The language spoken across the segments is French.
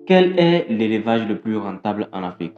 Quel est l'élevage le plus rentable en Afrique?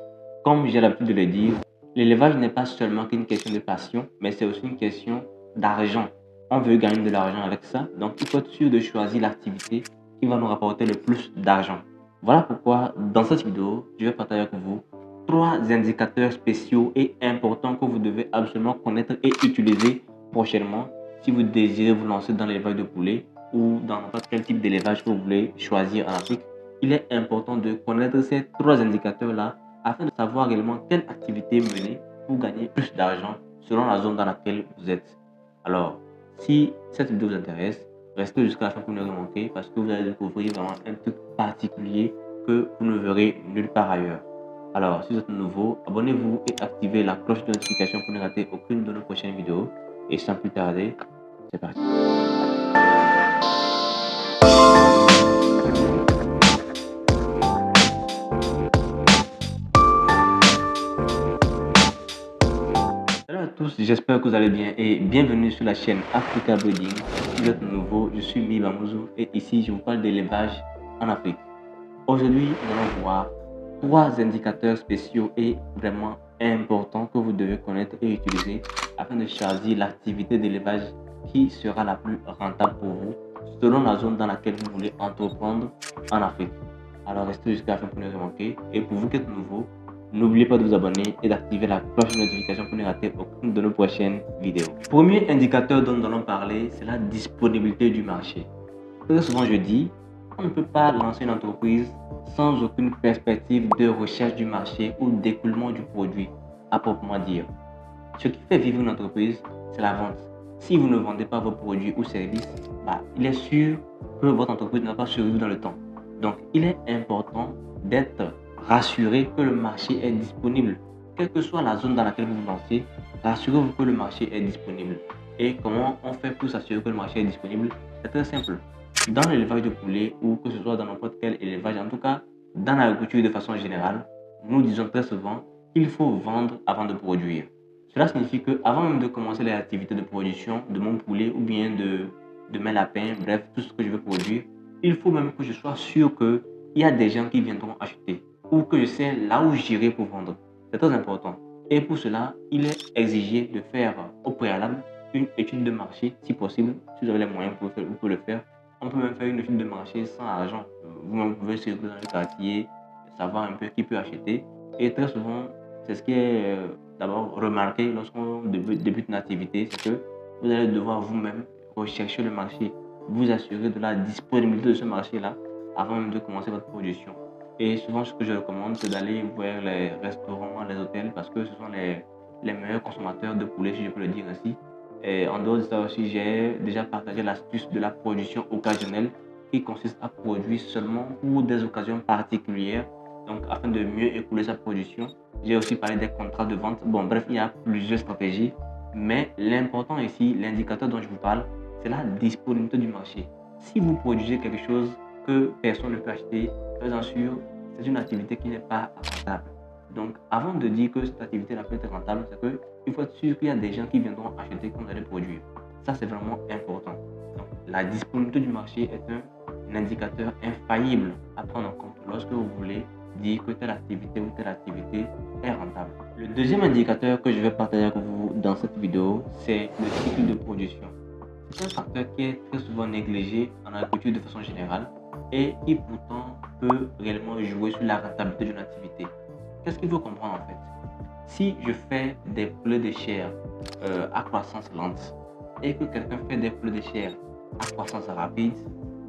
Comme j'ai l'habitude de le dire, l'élevage n'est pas seulement qu'une question de passion, mais c'est aussi une question d'argent. On veut gagner de l'argent avec ça, donc il faut être sûr de choisir l'activité qui va nous rapporter le plus d'argent. Voilà pourquoi dans cette vidéo, je vais partager avec vous 3 indicateurs spéciaux et importants que vous devez absolument connaître et utiliser prochainement si vous désirez vous lancer dans l'élevage de poulet ou dans n'importe quel type d'élevage que vous voulez choisir en Afrique. Il est important de connaître ces 3 indicateurs-là afin de savoir réellement quelle activité mener pour gagner plus d'argent selon la zone dans laquelle vous êtes. Alors, si cette vidéo vous intéresse, restez jusqu'à la fin pour ne rien manquer parce que vous allez découvrir vraiment un truc particulier que vous ne verrez nulle part ailleurs. Alors, si vous êtes nouveau, abonnez-vous et activez la cloche de notification pour ne rater aucune de nos prochaines vidéos. Et sans plus tarder, c'est parti. Salut à tous, j'espère que vous allez bien et bienvenue sur la chaîne Africa Breeding. Si vous êtes nouveau, je suis Biba Mouzou et ici je vous parle d'élevage en Afrique. Aujourd'hui, nous allons voir 3 indicateurs spéciaux et vraiment importants que vous devez connaître et utiliser afin de choisir l'activité d'élevage qui sera la plus rentable pour vous selon la zone dans laquelle vous voulez entreprendre en Afrique. Alors restez jusqu'à la fin pour ne rien manquer et pour vous qui êtes nouveau, n'oubliez pas de vous abonner et d'activer la cloche de notification pour ne rater aucune de nos prochaines vidéos. Premier indicateur dont nous allons parler, c'est la disponibilité du marché. Très souvent je dis, on ne peut pas lancer une entreprise sans aucune perspective de recherche du marché ou d'écoulement du produit, à proprement dire. Ce qui fait vivre une entreprise, c'est la vente. Si vous ne vendez pas vos produits ou services, il est sûr que votre entreprise ne va pas survivre dans le temps. Donc, il est important d'être rassuré que le marché est disponible. Quelle que soit la zone dans laquelle vous vous lancez, rassurez-vous que le marché est disponible. Et comment on fait pour s'assurer que le marché est disponible? C'est très simple. Dans l'élevage de poulet ou que ce soit dans n'importe quel élevage, en tout cas dans l'agriculture de façon générale, nous disons très souvent qu'il faut vendre avant de produire. Cela signifie qu'avant même de commencer les activités de production de mon poulet ou bien de mes lapins, bref, tout ce que je veux produire, il faut même que je sois sûr qu'il y a des gens qui viendront acheter ou que je sais là où j'irai pour vendre. C'est très important. Et pour cela, il est exigé de faire au préalable une étude de marché, si possible. Si vous avez les moyens pour le faire, vous pouvez le faire. On peut même faire une étude de marché sans argent. Vous-même pouvez circuler dans le quartier, savoir un peu qui peut acheter. Et très souvent, c'est ce qui est d'abord remarqué lorsqu'on débute une activité, c'est que vous allez devoir vous-même rechercher le marché, vous assurer de la disponibilité de ce marché-là avant même de commencer votre production. Et souvent, ce que je recommande, c'est d'aller vers les restaurants, les hôtels, parce que ce sont les meilleurs consommateurs de poulet, si je peux le dire ainsi. Et en dehors de ça aussi, j'ai déjà partagé l'astuce de la production occasionnelle qui consiste à produire seulement pour des occasions particulières. Donc, afin de mieux écouler sa production, j'ai aussi parlé des contrats de vente. Bon, bref, il y a plusieurs stratégies. Mais l'important ici, l'indicateur dont je vous parle, c'est la disponibilité du marché. Si vous produisez quelque chose que personne ne peut acheter, soyez-en sûr, c'est une activité qui n'est pas rentable. Donc, avant de dire que cette activité-là peut être rentable, c'est qu'il faut être sûr qu'il y a des gens qui viendront acheter quand vous allez produire. Ça, c'est vraiment important. Donc, la disponibilité du marché est un indicateur infaillible à prendre en compte lorsque vous voulez dire que telle activité ou telle activité est rentable. Le deuxième indicateur que je vais partager avec vous dans cette vidéo, c'est le cycle de production. C'est un facteur qui est très souvent négligé en agriculture de façon générale et qui pourtant peut réellement jouer sur la rentabilité d'une activité. Qu'est-ce qu'il faut comprendre en fait? Si je fais des poulets de chair à croissance lente et que quelqu'un fait des poulets de chair à croissance rapide,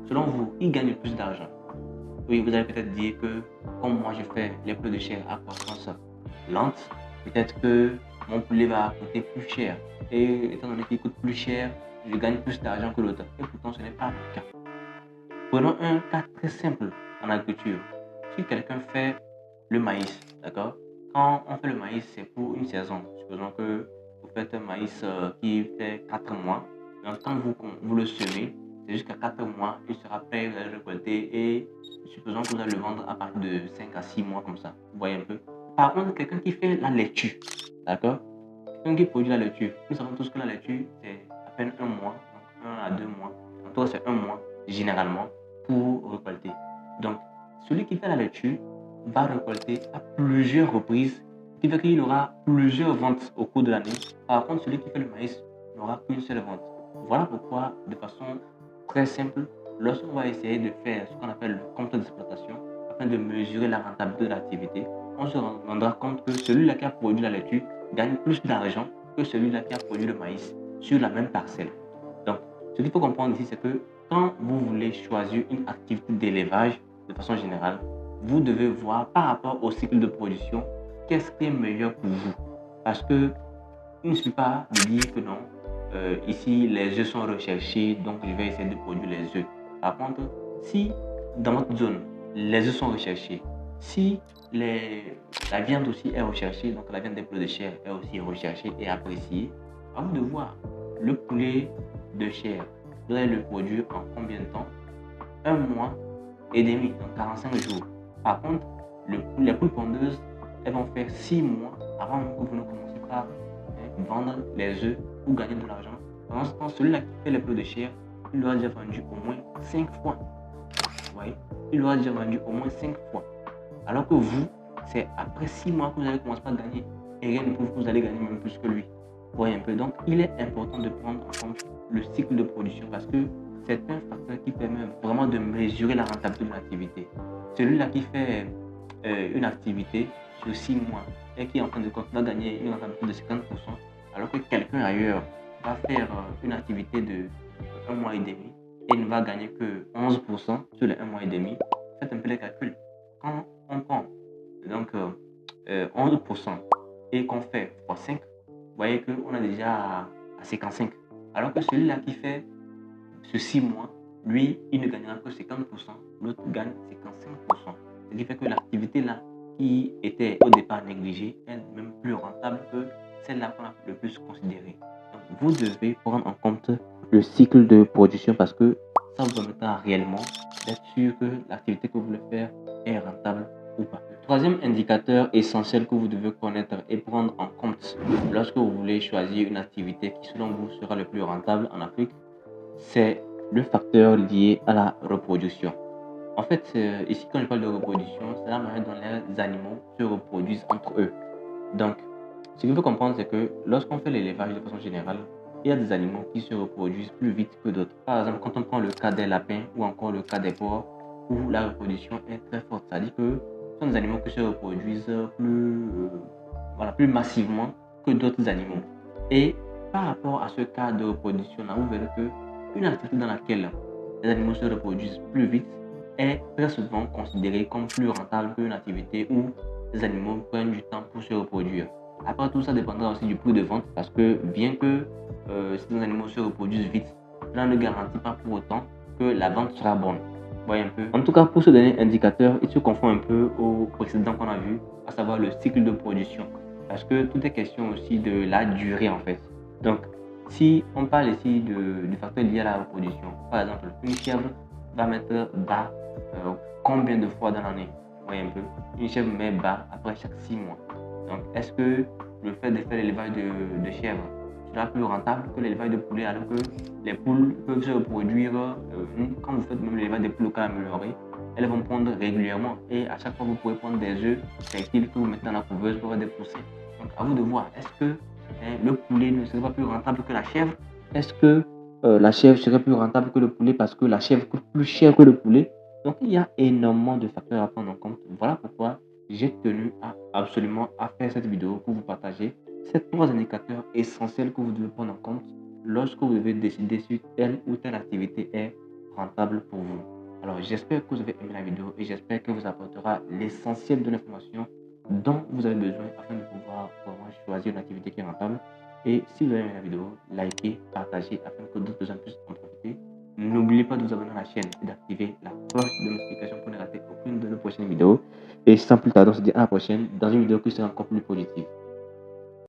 selon vous, il gagne plus d'argent. Oui, vous allez peut-être dire que comme moi je fais les poulets de chair à croissance lente, peut-être que mon poulet va coûter plus cher. Et étant donné qu'il coûte plus cher, je gagne plus d'argent que l'autre. Et pourtant, ce n'est pas le cas. Prenons un cas très simple en agriculture. Si quelqu'un fait le maïs, d'accord? Quand on fait le maïs, c'est pour une saison. Supposons que vous faites un maïs qui fait 4 mois. Donc, quand vous le semez, c'est jusqu'à 4 mois, il sera prêt, vous allez le récolter et supposons que vous allez le vendre à partir de 5 à 6 mois comme ça. Vous voyez un peu? Par contre, quelqu'un qui fait la laitue, d'accord? Quelqu'un qui produit la laitue, nous savons tous que la laitue, c'est à peine 1 mois, donc 1 à 2 mois. En tout cas, c'est 1 mois, généralement, pour récolter. Donc, celui qui fait la lecture va récolter à plusieurs reprises, ce qui fait qu'il aura plusieurs ventes au cours de l'année. Par contre, celui qui fait le maïs n'aura qu'une seule vente. Voilà pourquoi, de façon très simple, lorsqu'on va essayer de faire ce qu'on appelle le compte d'exploitation, afin de mesurer la rentabilité de l'activité, on se rendra compte que celui-là qui a produit la laitue gagne plus d'argent que celui-là qui a produit le maïs sur la même parcelle. Donc, ce qu'il faut comprendre ici, c'est que quand vous voulez choisir une activité d'élevage, de façon générale, vous devez voir par rapport au cycle de production, qu'est-ce qui est meilleur pour vous. Parce que il ne suffit pas de dire que non, ici les œufs sont recherchés, donc je vais essayer de produire les œufs. Par contre, si dans votre zone, les œufs sont recherchés, si la viande aussi est recherchée, donc la viande des poulets de chair est aussi recherchée et appréciée, à vous de voir le poulet de chair, vous allez le produire en combien de temps? 1 mois et demi, donc 45 jours. Par contre, les poules pondeuses, elles vont faire 6 mois avant que vous ne commenciez par vendre les œufs pour gagner de l'argent. Pendant ce temps, celui-là qui fait les poulets de chair, il doit déjà vendu au moins 5 fois. Vous voyez, il doit déjà vendu au moins 5 fois. Alors que vous, c'est après 6 mois que vous allez commencer à gagner. Et rien ne prouve que vous allez gagner même plus que lui. Vous voyez un peu. Donc, il est important de prendre en compte le cycle de production parce que c'est un facteur qui permet vraiment de mesurer la rentabilité de l'activité. Celui-là qui fait une activité sur 6 mois et qui est en train de continuer à gagner une rentabilité de 50%, alors que quelqu'un ailleurs va faire une activité de 1 mois et demi et ne va gagner que 11% sur les 1 mois et demi. Faites un peu les calculs. Quand on prend donc 11% et qu'on fait x 5, vous voyez qu'on est déjà à 55. Alors que celui-là qui fait sur 6 mois, lui, il ne gagnera que 50%, l'autre gagne 55%. Ce qui fait que l'activité là, qui était au départ négligée, est même plus rentable que celle-là qu'on a le plus considérée. Donc, vous devez prendre en compte le cycle de production parce que ça vous permettra réellement d'être sûr que l'activité que vous voulez faire est rentable ou pas. Le troisième indicateur essentiel que vous devez connaître et prendre en compte lorsque vous voulez choisir une activité qui selon vous sera le plus rentable en Afrique, c'est le facteur lié à la reproduction. En fait, ici, quand je parle de reproduction, c'est la manière dont les animaux se reproduisent entre eux. Donc, ce qu'il faut comprendre, c'est que lorsqu'on fait l'élevage de façon générale, il y a des animaux qui se reproduisent plus vite que d'autres. Par exemple, quand on prend le cas des lapins ou encore le cas des porcs, où la reproduction est très forte, c'est-à-dire que ce sont des animaux qui se reproduisent plus massivement que d'autres animaux. Et par rapport à ce cas de reproduction, là, vous verrez qu'une activité dans laquelle les animaux se reproduisent plus vite est très souvent considérée comme plus rentable qu'une activité où les animaux prennent du temps pour se reproduire. Après tout, ça dépendra aussi du prix de vente parce que bien que ces animaux se reproduisent vite, cela ne garantit pas pour autant que la vente sera bonne. Voyez un peu. En tout cas, pour ce dernier indicateur, il se confond un peu au précédent qu'on a vu, à savoir le cycle de production. Parce que tout est question aussi de la durée en fait. Donc, si on parle ici du facteur lié à la reproduction, par exemple, une chèvre va mettre bas combien de fois dans l'année? Vous voyez un peu. Une chèvre met bas après chaque 6 mois. Donc, est-ce que le fait de faire l'élevage de chèvres sera plus rentable que l'élevage de poulets alors que les poules peuvent se reproduire quand vous faites même l'élevage des poules au cas amélioré, elles vont pondre régulièrement et à chaque fois vous pouvez prendre des œufs fertiles que vous mettez dans la couveuse pour avoir des poussins. Donc, à vous de voir, est-ce que le poulet ne serait pas plus rentable que la chèvre? Est-ce que la chèvre serait plus rentable que le poulet parce que la chèvre coûte plus cher que le poulet? Donc, il y a énormément de facteurs à prendre en compte. Voilà pourquoi j'ai tenu absolument à faire cette vidéo pour vous partager ces 3 indicateurs essentiels que vous devez prendre en compte lorsque vous devez décider si telle ou telle activité est rentable pour vous. Alors, j'espère que vous avez aimé la vidéo et j'espère que vous apportera l'essentiel de l'information dont vous avez besoin afin de pouvoir vraiment choisir une activité qui est rentable. Et si vous avez aimé la vidéo, likez, partagez afin que d'autres personnes puissent en profiter. N'oubliez pas de vous abonner à la chaîne et d'activer la cloche de notification pour ne rater aucune de nos prochaines vidéos. Et sans plus tarder, on se dit à la prochaine dans une vidéo qui sera encore plus positive.